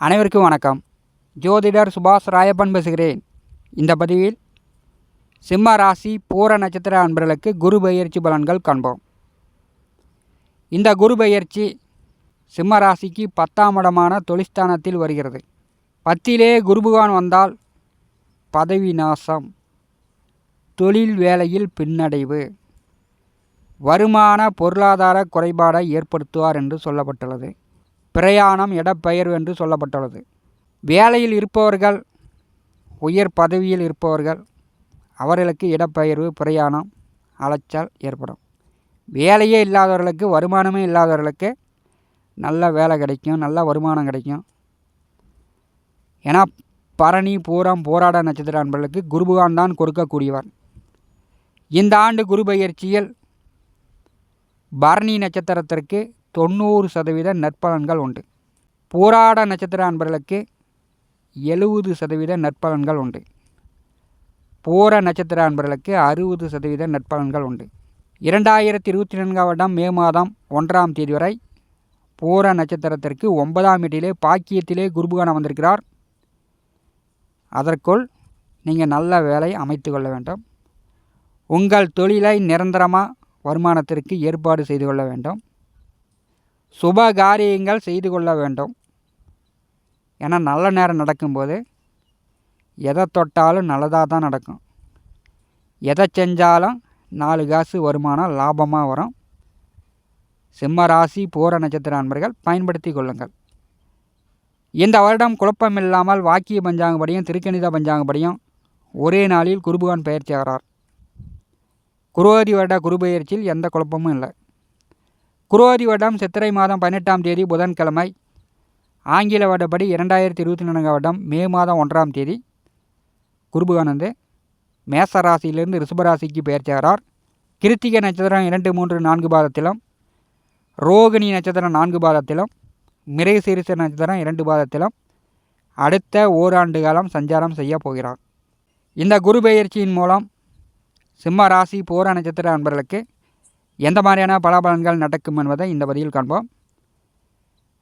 அனைவருக்கும் வணக்கம். ஜோதிடர் சுபாஷ் ராயப்பன் பேசுகிறேன். இந்த பதிவில் சிம்ம ராசி பூர நட்சத்திர அன்பர்களுக்கு குரு பெயர்ச்சி பலன்கள் காண்போம். இந்த குரு பெயர்ச்சி சிம்ம ராசிக்கு 10ஆம் இடமான தொழில்ஸ்தானத்தில் வருகிறது. 10லே குரு பகவான் வந்தால் பதவி நாசம், தொழில் வேலையில் பின்னடைவு, வருமான பொருளாதார குறைபாடை ஏற்படுத்துவார் என்று சொல்லப்பட்டுள்ளது. பிரயாணம், இடப்பெயர்வு என்று சொல்லப்பட்டுள்ளது. வேலையில் இருப்பவர்கள், உயர் பதவியில் இருப்பவர்கள், அவர்களுக்கு இடப்பெயர்வு, பிரயாணம், அலைச்சல் ஏற்படும். வேலையே இல்லாதவர்களுக்கு, வருமானமே இல்லாதவர்களுக்கு நல்ல வேலை கிடைக்கும், நல்ல வருமானம் கிடைக்கும். ஏன்னா பரணி, பூரம், போராட நட்சத்திர அன்பர்களுக்கு குரு பகவான் தான் கொடுக்கக்கூடியவர். இந்த ஆண்டு குரு பெயர்ச்சியில் பரணி நட்சத்திரத்திற்கு 90% நற்பலன்கள் உண்டு. போராட நட்சத்திர அன்பர்களுக்கு 70% நற்பலன்கள் உண்டு. பூர நட்சத்திர அன்பர்களுக்கு 60% நற்பலன்கள் உண்டு. 2024 வருடம் மே மாதம் 1ஆம் தேதி வரை பூர நட்சத்திரத்திற்கு 9ஆம் வீட்டிலே பாக்கியத்திலே குருபகவான் வந்திருக்கிறார். அதற்குள் நீங்கள் நல்ல வேலை அமைத்து கொள்ள வேண்டும். உங்கள் தொழிலை நிரந்தரமாக வருமானத்திற்கு ஏற்பாடு செய்து கொள்ள வேண்டும். சுப காரியங்கள் செய்து கொள்ள வேண்டும். ஏன்னா நல்ல நேரம் நடக்கும்போது எதை தொட்டாலும் நல்லதாக தான் நடக்கும். எதை செஞ்சாலும் 4 காசு வருமானம் லாபமாக வரும். சிம்ம ராசி பூர நட்சத்திர அன்பர்கள் பயன்படுத்தி கொள்ளுங்கள். இந்த வருடம் குழப்பமில்லாமல் வாக்கிய பஞ்சாங்கப்படியும் திருக்கணித பஞ்சாங்கப்படியும் ஒரே நாளில் குருபகவான் பெயர்ச்சி ஆகிறார். குரோதி வருட குரு பெயர்ச்சியில் எந்த குழப்பமும் இல்லை. குரோதி வருடம் சித்திரை மாதம் 18ஆம் தேதி புதன்கிழமை, ஆங்கில வருடப்படி 2024 வருடம் மே மாதம் 1ஆம் தேதி குருபகவான் வந்து மேச ராசியிலிருந்து ரிஷபராசிக்கு பெயர்ச்சியாகிறார். கிருத்திகை நட்சத்திரம் 2, 3, 4 பாதத்திலும், ரோகிணி நட்சத்திரம் 4 பாதத்திலும், மிருகசீரிஷ நட்சத்திரம் 2 பாதத்திலும் அடுத்த ஓராண்டு காலம் சஞ்சாரம் செய்ய போகிறார். இந்த குரு பெயர்ச்சியின் மூலம் சிம்ம ராசி பூர நட்சத்திர அன்பர்களுக்கு எந்த மாதிரியான பலாபலன்கள் நடக்கும் என்பதை இந்த பதிவில் காண்போம்.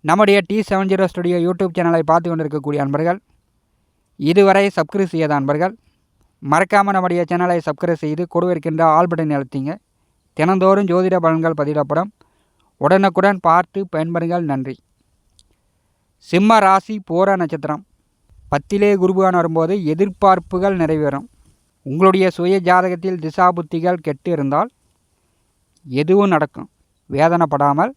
நம்முடைய T70 ஸ்டுடியோ யூடியூப் சேனலை பார்த்து கொண்டிருக்கக்கூடிய அன்பர்கள், இதுவரை சப்ஸ்கிரைப் செய்யாத அன்பர்கள் மறக்காமல் நம்முடைய சேனலை சப்ஸ்கிரைப் செய்து கொடுவிருக்கின்ற ஆல் பட்டனை அழுத்திங்க. தினந்தோறும் ஜோதிட பலன்கள் பதிவிடப்படும். உடனுக்குடன் பார்த்து பயன்பெறுங்கள். நன்றி. சிம்ம ராசி பூர நட்சத்திரம் 10லே குருபகவான் வரும்போது எதிர்பார்ப்புகள் நிறைவேறும். உங்களுடைய சுய ஜாதகத்தில் திசா புத்திகள் கெட்டு இருந்தால் எதுவும் நடக்கும். வேதனைப்படாமல்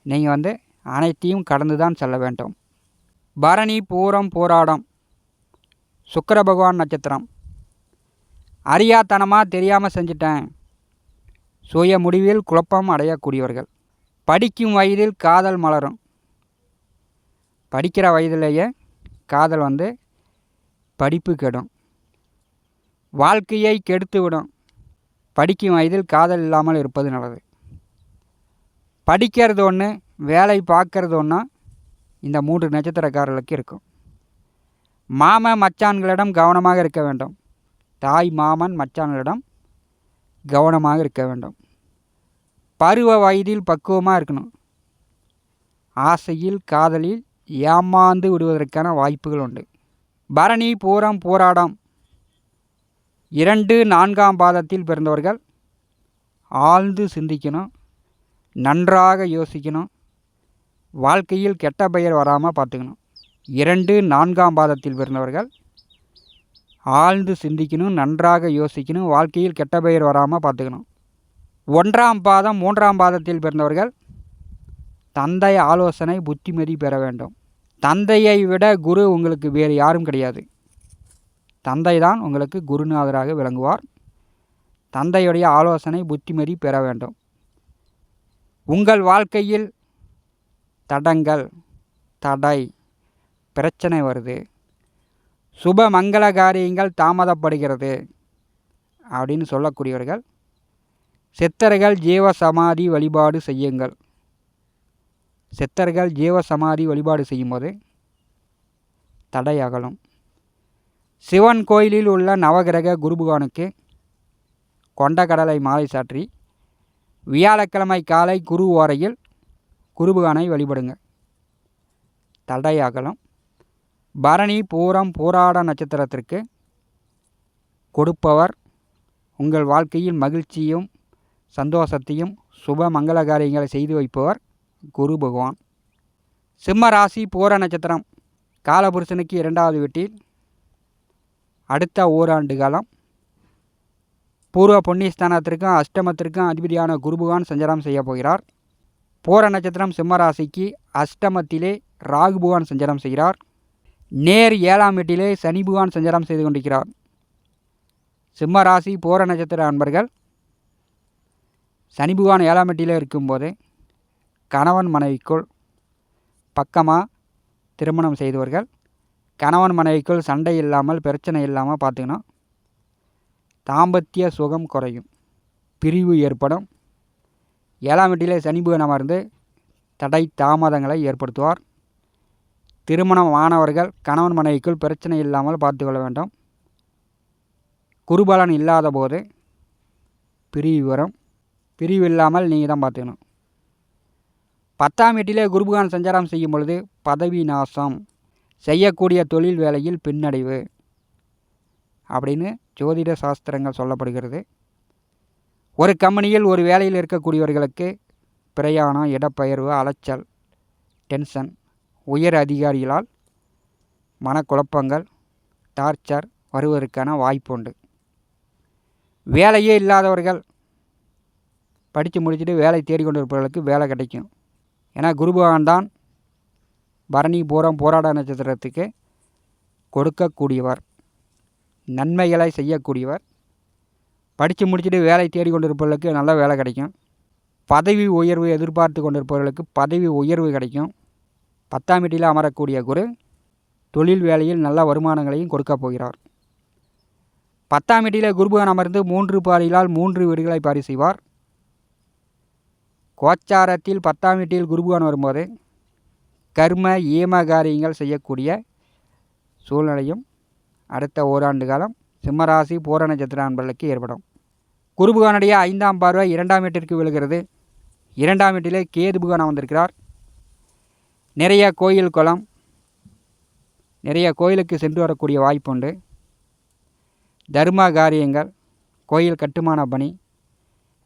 நீங்கள் அனைத்தையும் கடந்து தான் செல்ல வேண்டும். பரணி, பூரம், போராடம் சுக்கிர பகவான் நட்சத்திரம். அறியாத்தனமாக தெரியாமல் செஞ்சிட்டேன், சுய முடிவில் குழப்பம் அடையக்கூடியவர்கள். படிக்கும் வயதில் காதல் மலரும். படிக்கிற வயதிலேயே காதல் படிப்பு கெடும், வாழ்க்கையை கெடுத்து விடும். படிக்கும் வயதில் காதல் இல்லாமல் இருப்பது நல்லது. படிக்கிறது ஒன்று, வேலை பார்க்கறது ஒன்றா இந்த 3 நட்சத்திரக்காரர்களுக்கு இருக்கும். மாமன் மச்சான்களிடம் கவனமாக இருக்க வேண்டும். தாய் மாமன் மச்சான்களிடம் கவனமாக இருக்க வேண்டும். பருவ வயதில் பக்குவமாக இருக்கணும். ஆசையில் காதலில் ஏமாந்து விடுவதற்கான வாய்ப்புகள் உண்டு. பரணி, பூரம், போராடம் 2, 4ஆம் பாதத்தில் பிறந்தவர்கள் ஆழ்ந்து சிந்திக்கணும், நன்றாக யோசிக்கணும். வாழ்க்கையில் கெட்ட பெயர் வராமல் பார்த்துக்கணும். 2, 4ஆம் பாதத்தில் பிறந்தவர்கள் ஆழ்ந்து சிந்திக்கணும், நன்றாக யோசிக்கணும். வாழ்க்கையில் கெட்ட பெயர் வராமல் பார்த்துக்கணும். 1ஆம் பாதம், 3ஆம் பாதத்தில் பிறந்தவர்கள் தந்தை ஆலோசனை, புத்திமதி பெற வேண்டும். தந்தையை விட குரு உங்களுக்கு வேறு யாரும் கிடையாது. தந்தை தான் உங்களுக்கு குருநாதராக விளங்குவார். தந்தையுடைய ஆலோசனை, புத்திமதி பெற வேண்டும். உங்கள் வாழ்க்கையில் தடங்கள், தடை, பிரச்சனை வருது, சுப மங்கள காரியங்கள் தாமதப்படுகிறது அப்படின்னு சொல்லக்கூடியவர்கள் சித்தர்கள் ஜீவ சமாதி வழிபாடு செய்யுங்கள். சித்தர்கள் ஜீவ சமாதி வழிபாடு செய்யும்போது தடை அகலும். சிவன் கோயிலில் உள்ள நவகிரக குருபகவானுக்கு கொண்டக்கடலை மாலை சாற்றி வியாழக்கிழமை காலை குரு ஓரையில் குருபகவானை வழிபடுங்க. தடை அகலும். பரணி பூரம் பூராட நட்சத்திரத்திற்கு கொடுப்பவர். உங்கள் வாழ்க்கையில் மகிழ்ச்சியும் சந்தோஷத்தையும் சுப மங்கள காரியங்களை செய்து வைப்பவர் குரு பகவான். சிம்ம ராசி பூர நட்சத்திரம் காலபுருஷனுக்கு 2வது வீட்டில் அடுத்த ஓராண்டு காலம் பூர்வ புண்ணியஸ்தானத்திற்கும் அஷ்டமத்திற்கும் அதிபதியான குரு பகவான் சஞ்சாரம் செய்ய போகிறார். பூர நட்சத்திரம் சிம்ம ராசிக்கு அஷ்டமத்திலே ராகு பகவான் சஞ்சாரம் செய்கிறார். நேர் 7ஆம் வீட்டிலே சனி பகவான் சஞ்சாரம் செய்து கொண்டிருக்கிறார். சிம்ம ராசி பூர நட்சத்திர அன்பர்கள் சனி பகவான் 7ஆம் வீட்டிலே இருக்கும்போது கணவன் மனைவிக்குள் பக்கமாக திருமணம் செய்தவர்கள் கணவன் மனைவிக்குள் சண்டை இல்லாமல் பிரச்சனை இல்லாமல் பார்த்துக்கணும். தாம்பத்திய சுகம் குறையும், பிரிவு ஏற்படும். 7ஆம் வீட்டிலே சனி பகவான் அமர்ந்து தடை தாமதங்களை ஏற்படுத்துவார். திருமணம் ஆனவர்கள் கணவன் மனைவிக்குள் பிரச்சனை இல்லாமல் பார்த்துக்கொள்ள வேண்டும். குருபலன் இல்லாத போது பிரிவு வரும். பிரிவு இல்லாமல் நீங்கள் தான் பார்த்துக்கணும். 10ஆம் வீட்டிலே குரு பகவான் சஞ்சாரம் செய்யும் பொழுது பதவி நாசம், செய்யக்கூடிய தொழில் வேலையில் பின்னடைவு அப்படின்னு ஜோதிட சாஸ்திரங்கள் சொல்லப்படுகிறது. ஒரு கம்பெனியில் ஒரு வேலையில் இருக்கக்கூடியவர்களுக்கு பிரயாணம், இடப்பெயர்வு, அலைச்சல், டென்ஷன், உயர் அதிகாரிகளால் மனக்குழப்பங்கள், டார்ச்சர் வருவதற்கான வாய்ப்பு உண்டு. வேலையே இல்லாதவர்கள் படித்து முடிச்சுட்டு வேலை தேடிக்கொண்டிருப்பவர்களுக்கு வேலை கிடைக்கும். ஏன்னா குரு பகவான் தான் பரணி பூரம் போராட நட்சத்திரத்துக்கு கொடுக்கக்கூடியவர், நன்மைகளை செய்யக்கூடியவர். படித்து முடிச்சுட்டு வேலை தேடிக்கொண்டிருப்பவர்களுக்கு நல்ல வேலை கிடைக்கும். பதவி உயர்வு எதிர்பார்த்து கொண்டிருப்பவர்களுக்கு பதவி உயர்வு கிடைக்கும். 10ஆம் வீட்டில் அமரக்கூடிய குரு தொழில் வேலையில் நல்ல வருமானங்களையும் கொடுக்க போகிறார். 10ஆம் வீட்டில் குரு பகவான் அமர்ந்து 3 பாரிகளால் 3 வீடுகளை பாரி செய்வார். கோச்சாரத்தில் 10ஆம் வீட்டில் குரு பகவான் வரும்போது கர்ம ஏம காரியங்கள் செய்யக்கூடிய சூழ்நிலையும் அடுத்த ஓராண்டு காலம் சிம்மராசி பூர நட்சத்திர அன்பர்களுக்கு ஏற்படும். குரு பகவானுடைய 5ஆம் பார்வை 2ஆம் வீட்டிற்கு விழுகிறது. 2ஆம் வீட்டிலே கேது பகவான் வந்திருக்கிறார். நிறைய கோயில் குளம், நிறைய கோயிலுக்கு சென்று வரக்கூடிய வாய்ப்பு உண்டு. தர்ம காரியங்கள், கோயில் கட்டுமான பணி,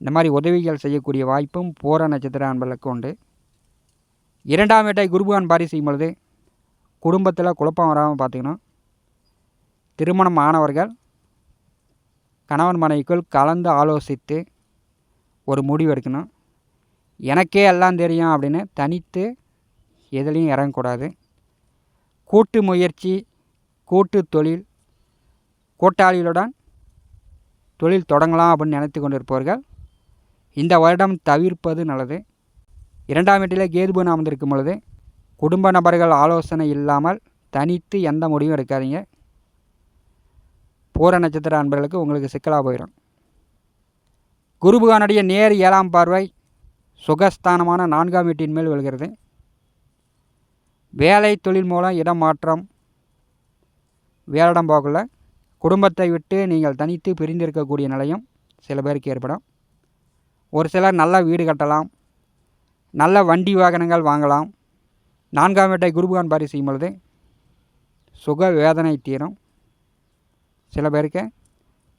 இந்த மாதிரி உதவிகள் செய்யக்கூடிய வாய்ப்பும் பூர நட்சத்திர அன்பர்களுக்கு உண்டு. 2ஆம் வீட்டை குரு பகவான் பாரி செய்யும் பொழுது குடும்பத்தில் குழப்பம் வராமல் பார்த்துக்கணும். திருமணம் ஆனவர்கள் கணவன் மனைவிக்குள் கலந்து ஆலோசித்து ஒரு முடிவு எடுக்கணும். எனக்கே எல்லாம் தெரியும் அப்படின்னு தனித்து எதுலேயும் இறங்கக்கூடாது. கூட்டு முயற்சி, கூட்டு தொழில், கூட்டாளிகளுடன் தொழில் தொடங்கலாம் அப்படின்னு நினைத்து கொண்டிருப்பவர்கள் இந்த வருடம் தவிர்ப்பது நல்லது. 2ஆம் வீட்டிலே கேது பகவான் அமர்ந்திருக்கும் பொழுது குடும்ப நபர்கள் ஆலோசனை இல்லாமல் தனித்து எந்த முடிவும் எடுக்காதீங்க. பூர நட்சத்திர அன்பர்களுக்கு உங்களுக்கு சிக்கலாக போயிடும். குரு பகவானுடைய நேர் 7ஆம் பார்வை சுகஸ்தானமான 4ஆம் வீட்டின் மேல் விழுகிறது. வேலை தொழில் மூலம் இடம் மாற்றம், வேலிடம் போகல குடும்பத்தை விட்டு நீங்கள் தனித்து பிரிந்திருக்கக்கூடிய நிலையும் சில பேருக்கு ஏற்படும். ஒரு சிலர் நல்ல வீடு கட்டலாம், நல்ல வண்டி வாகனங்கள் வாங்கலாம். 4ஆம் வீட்டை குரு பகவான் பாரி செய்யும் பொழுது சுக வேதனை தீரும். சில பேருக்கு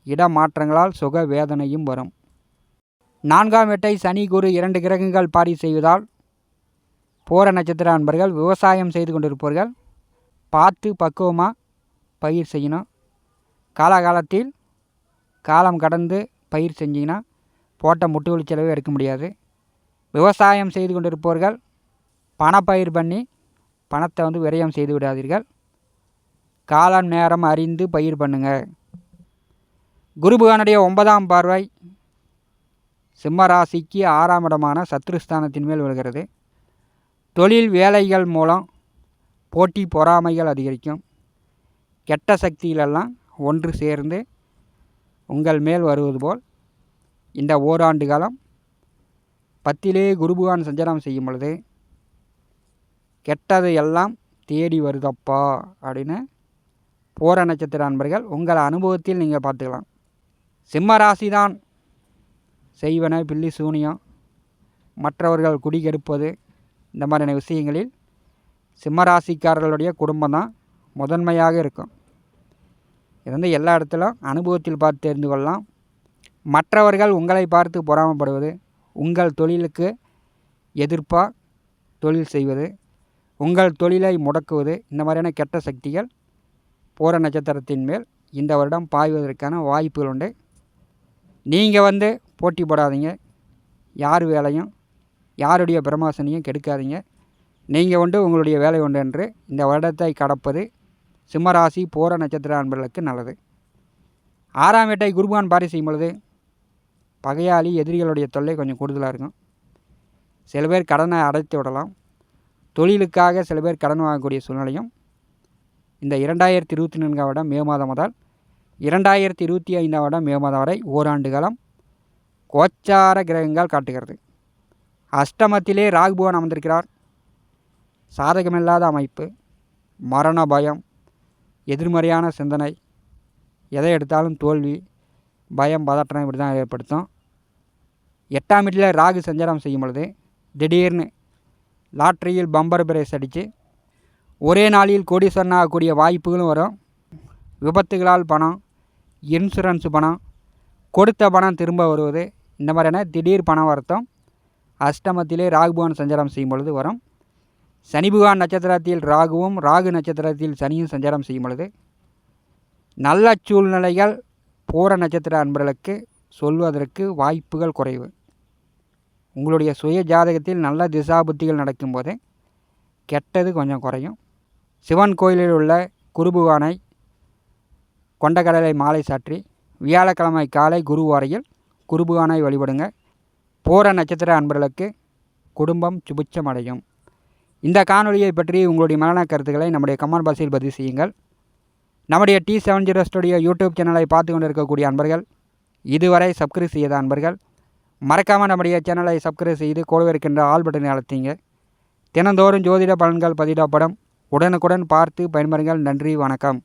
இடமாற்றங்களால் சுக வேதனையும் வரும். 4ஆம் வீட்டை சனி குரு 2 கிரகங்கள் பாரி செய்வதால் பூர நட்சத்திர அன்பர்கள் விவசாயம் செய்து கொண்டிருப்பவர்கள் பார்த்து பக்குவமாக பயிர் செய்யணும். காலகாலத்தில் காலம் கடந்து பயிர் செஞ்சிங்கன்னா போட்ட முட்டுவலி செலவே எடுக்க முடியாது. விவசாயம் செய்து கொண்டிருப்பவர்கள் பணப்பயிர் பண்ணி பணத்தை விரயம் செய்து விடாதீர்கள். காலம் நேரம் அறிந்து பயிர் பண்ணுங்கள். குரு பகவானுடைய 9ஆம் பார்வை சிம்ம ராசிக்கு 6ஆம் இடமான சத்ருஸ்தானத்தின் மேல் விழுகிறது. தொழில் வேலைகள் மூலம் போட்டி பொறாமைகள் அதிகரிக்கும். கெட்ட சக்திகளெல்லாம் ஒன்று சேர்ந்து உங்கள் மேல் வருவது போல் இந்த ஓராண்டு காலம் 10லே குரு பகவான் சஞ்சாரம் செய்யும் பொழுது கெட்டது எல்லாம் தேடி வருதப்பா அப்படின்னு பூர நட்சத்திர அன்பர்கள் உங்கள் அனுபவத்தில் நீங்கள் பார்த்துக்கலாம். சிம்ம ராசி தான் செய்வன பில்லி சூனியம், மற்றவர்கள் குடிகெடுப்பது, இந்த மாதிரியான விஷயங்களில் சிம்மராசிக்காரர்களுடைய குடும்பம் தான் முதன்மையாக இருக்கும். இது வந்து எல்லா இடத்துலையும் அனுபவத்தில் பார்த்து தெரிந்து கொள்ளலாம். மற்றவர்கள் உங்களை பார்த்து பொறாமைப்படுவது, உங்கள் தொழிலுக்கு எதிர்ப்பாக தொழில் செய்வது, உங்கள் தொழிலை முடக்குவது, இந்த மாதிரியான கெட்ட சக்திகள் பூர நட்சத்திரத்தின் மேல் இந்த வருடம் பாய்வதற்கான வாய்ப்புகள் உண்டு. நீங்கள் வந்து போட்டி போடாதீங்க. யார் வேலையும் யாருடைய பிரமோஷனையும் கெடுக்காதீங்க. நீங்கள் உண்டு உங்களுடைய வேலை உண்டு என்று இந்த வருடத்தை கடப்பது சிம்மராசி பூர நட்சத்திர அன்பர்களுக்கு நல்லது. 6ஆம் வீட்டை குருபகவான் பாரி செய்யும் பொழுது பகையாளி எதிரிகளுடைய தொல்லை கொஞ்சம் கூடுதலாக இருக்கும். சில பேர் கடனை அடைத்து விடலாம். தொழிலுக்காக சில பேர் கடன் வாங்கக்கூடிய சூழ்நிலையும் இந்த 2024 வருடம் மே மாதம் முதல் 2025 வருடம் மே மாதம் வரை ஓராண்டு காலம் கோச்சார கிரகங்கள் காட்டுகிறது. அஷ்டமத்திலே ராகு பகவான் அமர்ந்திருக்கிறார். சாதகமில்லாத அமைப்பு, மரண பயம், எதிர்மறையான சிந்தனை, எதை எடுத்தாலும் தோல்வி, பயம், பதற்றம் இப்படி தான் ஏற்படுத்தும். 8ஆம் வீட்டில் ராகு சஞ்சாரம் செய்யும் பொழுது திடீர்னு லாட்ரியில் பம்பர் பிரைஸ் அடித்து ஒரே நாளில் கோடீஸ்வரன் ஆகக்கூடிய வாய்ப்புகளும் வரும். விபத்துகளால் பணம், இன்சூரன்ஸ் பணம், கொடுத்த பணம் திரும்ப வருவது, இந்த மாதிரியான திடீர் பண வருத்தம் அஷ்டமத்திலே ராகு பகவான் சஞ்சாரம் செய்யும் பொழுது வரும். சனி பகவான் நட்சத்திரத்தில் ராகுவும் ராகு நட்சத்திரத்தில் சனியும் சஞ்சாரம் செய்யும் பொழுது நல்ல சூழ்நிலைகள் பூர நட்சத்திர அன்பர்களுக்கு சொல்வதற்கு வாய்ப்புகள் குறைவு. உங்களுடைய சுய ஜாதகத்தில் நல்ல திசா புத்திகள் நடக்கும்போது கெட்டது கொஞ்சம் குறையும். சிவன் கோயிலில் உள்ள குருபகவானை கொண்டக்கடலை மாலை சாற்றி வியாழக்கிழமை காலை குருவாரையில் குருபகவானை வழிபடுங்க. பூர நட்சத்திர அன்பர்களுக்கு குடும்பம் சுபிட்சம் அடையும். இந்த காணொலியை பற்றி உங்களுடைய மரண கருத்துக்களை நம்முடைய கமெண்ட் பாக்ஸில் பதிவு செய்யுங்கள். நம்முடைய T70 ஸ்டுடியோ யூடியூப் சேனலை பார்த்து கொண்டு இருக்கக்கூடிய அன்பர்கள், இதுவரை சப்ஸ்கிரைப் செய்யாத அன்பர்கள் மறக்காமல் நம்முடைய சேனலை சப்ஸ்கிரைப் செய்து கூடவே இருக்கின்ற ஆல் பட்டனை அழுத்திங்க. தினந்தோறும் ஜோதிட பலன்கள் பதிவிடப்படும். உடனுக்குடன் பார்த்து பயன்பெறுங்கள். நன்றி, வணக்கம்.